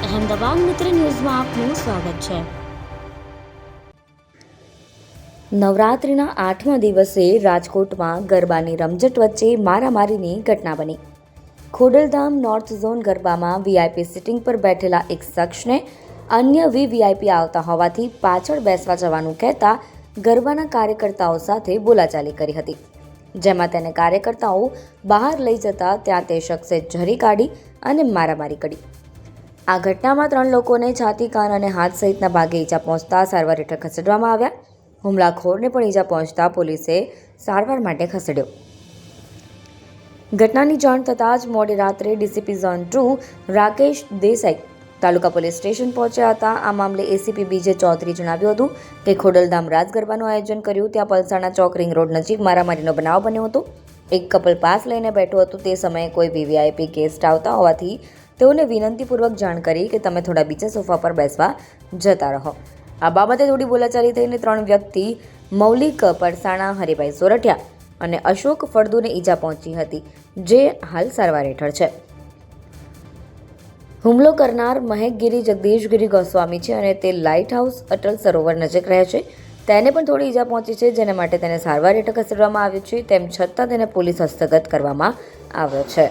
અહેમદાબાદ મિત્ર ન્યૂઝમાં આપનું સ્વાગત છે. નવરાત્રિના 8મા દિવસે રાજકોટમાં ગરબાની રમઝટ વચ્ચે મારામારીની ઘટના બની. ખોડલધામ નોર્થ ઝોન ગરબામાં વીઆઈપી સિટિંગ પર બેઠેલા એક શખ્સને અન્ય વીવીઆઈપી આવતા હોવાથી પાછળ બેસવા જવાનું કહેતા ગરબાના કાર્યકર્તાઓ સાથે બોલાચાલી કરી હતી, જેમાં તેને કાર્યકર્તાઓ બહાર લઈ જતા ત્યાં તે શખ્સે ઝરી કાઢી અને મારામારી કરી. આ ઘટનામાં 3 લોકોને છાતી, કાન અને હાથ સહિતના ભાગે ઈજા પહોંચતા સારવાર હેઠળ ખસેડવામાં આવ્યા. હુમલાખોરને પણ ઈજા પહોંચતા પોલીસે સારવાર માટે ખસેડ્યો. ઘટનાની જાણ થતાં જ મોડી રાત્રે ડીસીપી ઝોન 2 રાકેશ દેસાઈ તાલુકા પોલીસ સ્ટેશન પહોંચ્યા હતા. આ મામલે એસીપી બીજે ચૌધરી જણાવ્યું હતું કે ખોડલધામ રાસ ગરબાનું આયોજન કર્યું. ત્યાં પલસાણા ચોક રિંગ રોડ નજીક મારામારીનો બનાવ બન્યો હતો. એક કપલ પાસ લઈને બેઠું હતું. તે સમયે કોઈ વીવીઆઈપી ગેસ્ટ આવતા હોવાથી તેઓને વિનંતીપૂર્વક જાણ કરી કે તમે થોડા બીજા સોફા પર બેસવા જતા રહો. આ બાબતે થોડી બોલાચાલી થઈને 3 વ્યક્તિ મૌલિક પરસાણા, હરિભાઈ સોરઠિયા અને અશોક ફળદુને ઈજા પહોંચી હતી, જે હાલ સારવાર હેઠળ છે. હુમલો કરનાર મહેકગીરી જગદીશગીરી ગોસ્વામી છે અને તે લાઇટ હાઉસ અટલ સરોવર નજીક રહે છે. તેને પણ થોડી ઈજા પહોંચી છે, જેને માટે તેને સારવાર હેઠળ ખસેડવામાં આવ્યો છે. તેમ છતાં તેને પોલીસ હસ્તગત કરવામાં આવ્યો છે.